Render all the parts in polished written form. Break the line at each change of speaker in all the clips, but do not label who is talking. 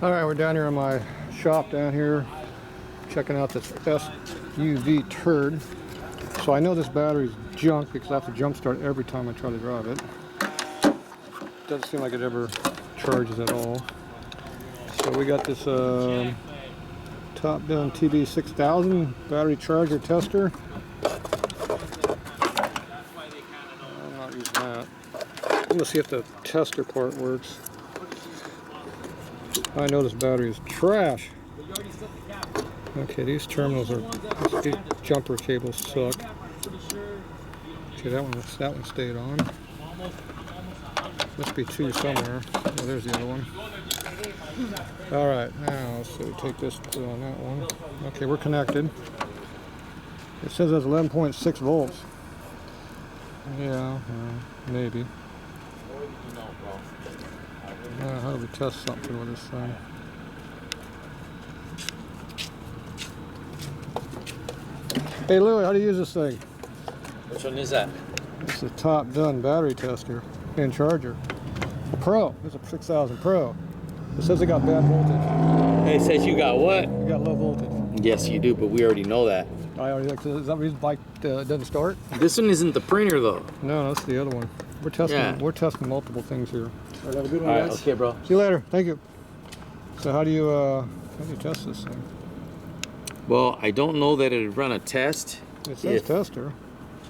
All right, we're down here in my shop down here, checking out this SUV turd. So I know this battery's junk because I have to jump start every time I try to drive it. Doesn't seem like it ever charges at all. So we got this TOPDON JS2000 battery charger tester. I'm not using that. I'm gonna see if the tester part works. I know this battery is trash. Okay, these terminals are, these jumper cables suck. Okay, that one stayed on. Must be two somewhere. Oh, there's the other one. All right, now so take this, put it on that one. Okay, we're connected. It says it's 11.6 volts. Yeah, maybe. How do we test something with this thing? Hey Louie, how do you use this thing?
Which one is that?
It's a TOPDON battery tester and charger. A Pro. It's a 6000 Pro. It says it got bad voltage.
It says you got what?
You got low voltage.
Yes, you do, but we already know that.
I already. Is that the reason the bike doesn't start?
This one isn't the printer though.
No, that's the other one. We're testing. Yeah. We're testing multiple things here. All right, have a good one,
all right,
guys.
okay, bro.
See you later. Thank you. So how do you test this thing?
Well, I don't know that it'd run a test.
It says tester.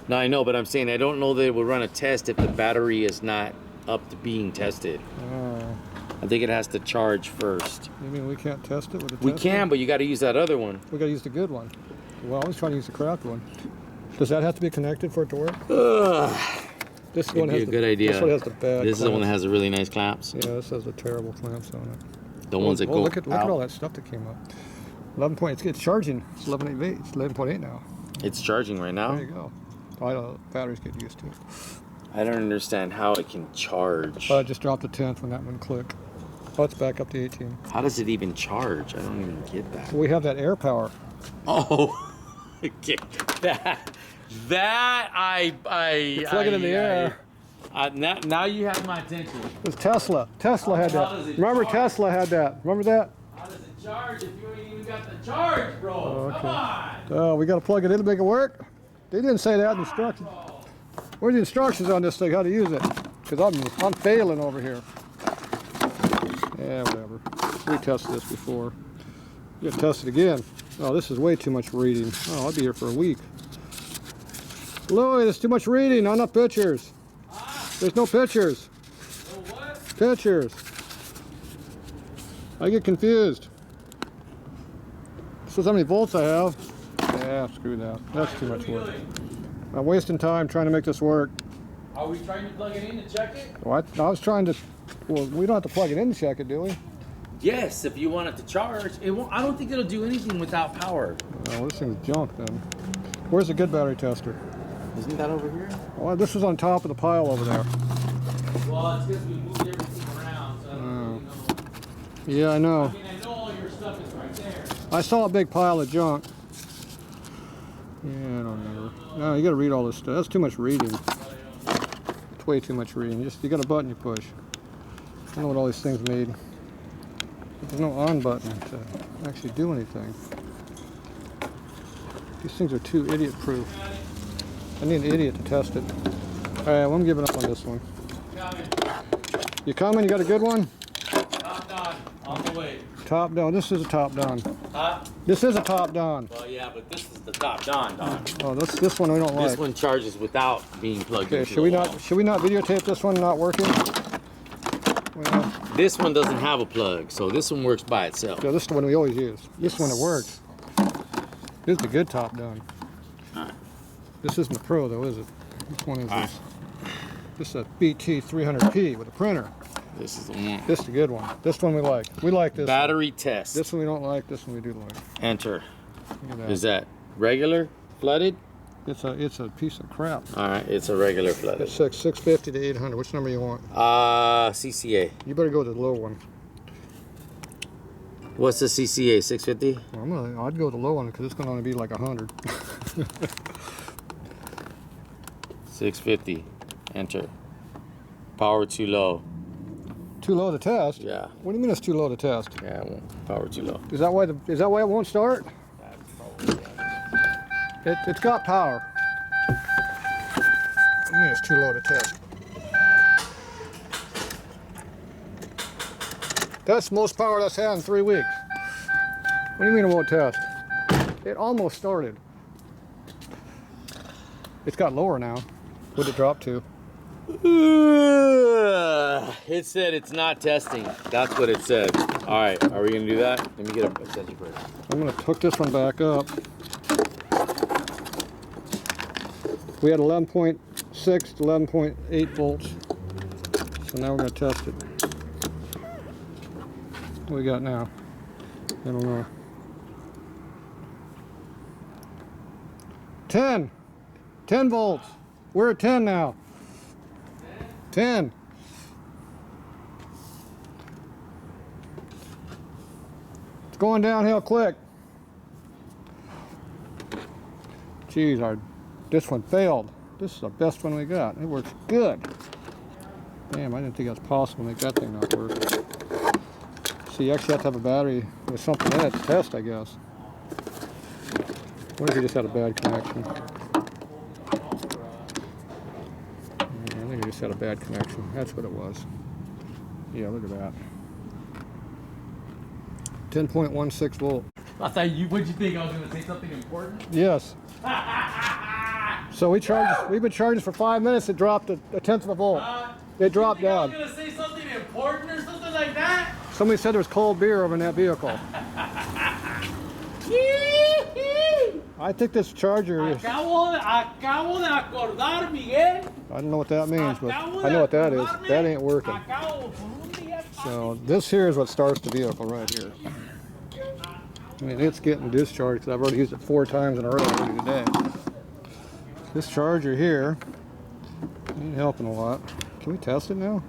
No, I know, but I'm saying I don't know that it would run a test if the battery is not up to being tested. I think it has to charge first.
You mean we can't test it with a tester?
We can, but you got to use that other one.
We got to use the good one. Well, I was trying to use the crapped one. Does that have to be connected for it to work? This one has
a good idea.
This one has the bad.
This is the one that has the really nice clamps.
Yeah, this has the terrible clamps on it.
The ones that go
look at all that stuff that came up. 11 point. It's charging. It's 11.8. It's 11.8 now.
It's charging right now.
There you go. Batteries get used to it.
I don't understand how it can charge.
I just dropped a 10th when that one clicked. Oh, it's back up to 18.
How does it even charge? I don't even get that.
We have that air power.
Oh, okay. That I
plug it in the air.
Now you have my attention.
It's Tesla. Tesla had that. Remember Tesla had that. Remember that?
How does it charge if you ain't even got the charge, bro? Oh, okay. Come on.
Oh, we got to plug it in to make it work. They didn't say that in the instructions. Where's the instructions on this thing? How to use it? Because I'm failing over here. Yeah, whatever. We tested this before. You got to test it again. Oh, this is way too much reading. Oh, I'll be here for a week. Louie, there's too much reading, not enough pictures. There's no pictures.
No what?
Pictures. I get confused. This is how many volts I have. Yeah, screw that. That's too much work. I'm wasting time trying to make this work.
Are we trying to plug it in to check it?
What? I was trying to. Well, we don't have to plug it in to check it, do we?
Yes, if you want it to charge. It won't. I don't think it'll do anything without power.
Oh, this thing's junk then. Where's the good battery tester?
Isn't that over here?
Well, this was on top of the pile over there.
Well, it's because we moved everything around, so I don't really know.
Yeah, I know.
I mean, I know all your stuff is right there.
I saw a big pile of junk. Yeah, I don't remember. No, you got to read all this stuff. That's too much reading. It's way too much reading. You got a button you push. I don't know what all these things made. There's no on button to actually do anything. These things are too idiot-proof. I need an idiot to test it. All right, well, I'm giving up on this one. You coming? You got a good one?
TOPDON, on the way.
TOPDON. This is a TOPDON.
Huh?
This is a TOPDON.
Well, yeah, but this is the TOPDON, Don.
Oh, this one we don't like.
This one charges without being plugged into
should we not videotape this one not working? Well,
this one doesn't have a plug, so this one works by itself.
yeah, this is the one we always use. This one it works. This is the good TOPDON.
All right.
This isn't the Pro though, is it? Which one is this? This is a BT 300P with a printer.
This is the one.
This is the good one. This one we like. We like this.
Battery
one.
test.
This one we don't like. This one we do like.
Enter.
Look at that.
Is that regular flooded?
It's a piece of crap.
All right, it's a regular flooded.
It's 650 to 800. Which number you want?
CCA.
You better go with the low one.
What's the CCA? 650?
Well, I'd go with the low one because it's going to only be like 100.
650. Enter. Power too low.
Too low to test?
Yeah.
What do you mean it's too low to test?
Yeah, it won't. Power too low.
Is that why it won't start? It's got power. I mean it's too low to test. That's the most power that's had in 3 weeks. What do you mean it won't test? It almost started. It's got lower now. What'd it drop to?
It said it's not testing. That's what it said. All right, are we gonna do that? Let me get a sensor first.
I'm gonna hook this one back up. We had 11.6 to 11.8 volts. So now we're gonna test it. What do we got now? I don't know. 10 volts. We're at 10 now. 10. It's going downhill quick. Geez, this one failed. This is the best one we got. It works good. Damn, I didn't think that was possible to make that thing not work. So you actually have to have a battery with something in it to test, I guess. What if you just had a bad connection? I think you just had a bad connection. That's what it was. Yeah, look at that. 10.16 volt.
I thought you. What'd you think? I was going to say something important?
Yes. So we've been charging for 5 minutes. It dropped a tenth of a volt. It dropped down.
I was going to say something important or something like that.
Somebody said there was cold beer over in that vehicle. I think this charger is...
Acabo de acordar, Miguel.
I don't know what that means, but I know what that is. That ain't working. So this here is what starts the vehicle right here. I mean, it's getting discharged because I've already used it 4 times in a row already today. This charger here ain't helping a lot. Can we test it now?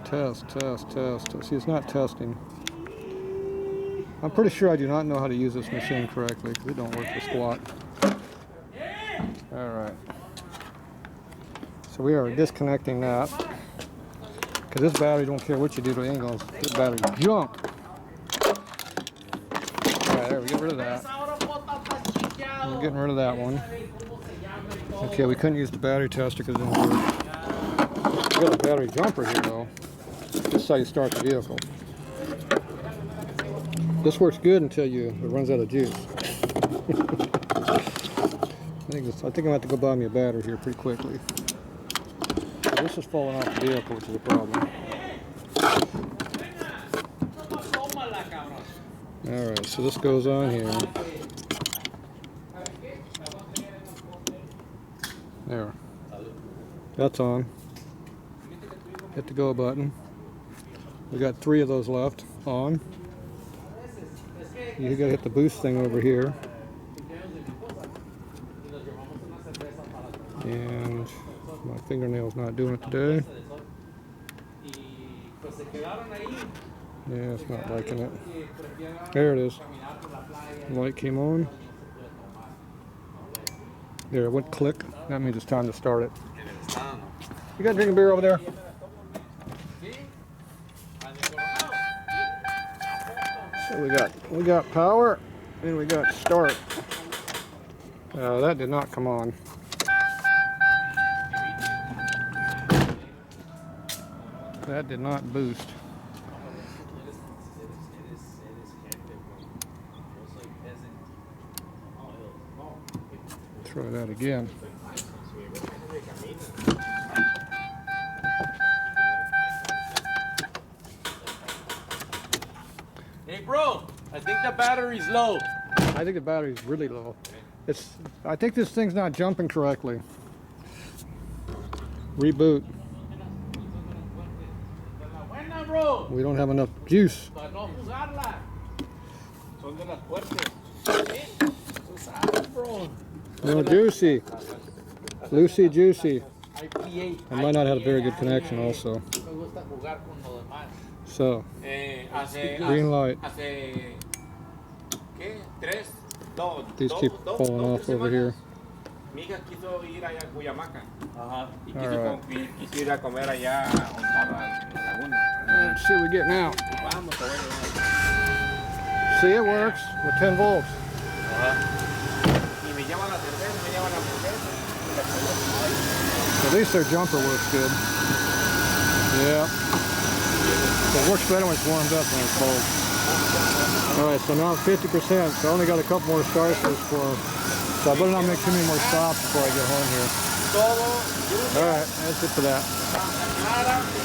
Test. See, it's not testing. I'm pretty sure I do not know how to use this machine correctly because it don't work for squat. All right. So we are disconnecting that because this battery don't care what you do to it, ain't gonna, this battery's junk. All right, there we get rid of that. We're getting rid of that one. Okay, we couldn't use the battery tester because it didn't work. We got a battery jumper here though. This is how you start the vehicle. This works good until it runs out of juice. I think I'm gonna have to go buy me a battery here pretty quickly. So this is falling off the vehicle, which is a problem. Alright, so this goes on here. There. That's on. Hit the go button. We got 3 of those left on. You gotta hit the boost thing over here. And my fingernail's not doing it today. Yeah, it's not liking it. There it is. The light came on. There, it went click. That means it's time to start it. You got drinking beer over there? So we got power and we got start. That did not come on. That did not boost. Try that again.
Hey, bro, I think the battery's low.
I think the battery's really low. I think this thing's not jumping correctly. Reboot. We don't have enough juice. No juicy. Loosey juicy. I might not have a very good connection also. So, green light. These keep falling off over here.
Mi hija quiso ir allá a Cuyamaca
Ajá.
y
Alright.
quiso ir a comer allá a la laguna.
Let's see what we get now.
Vamos, te voy a llevar.
See, it works with 10 volts.
Ajá.
Y me lleva la cerveza, me lleva la cerveza.
At least their jumper works good. Yeah. It works better when it's warmed up than it's cold. Alright, so now I'm 50%, so I only got a couple more starts for, so I better not make too many more stops before I get home here. Alright, that's it for that.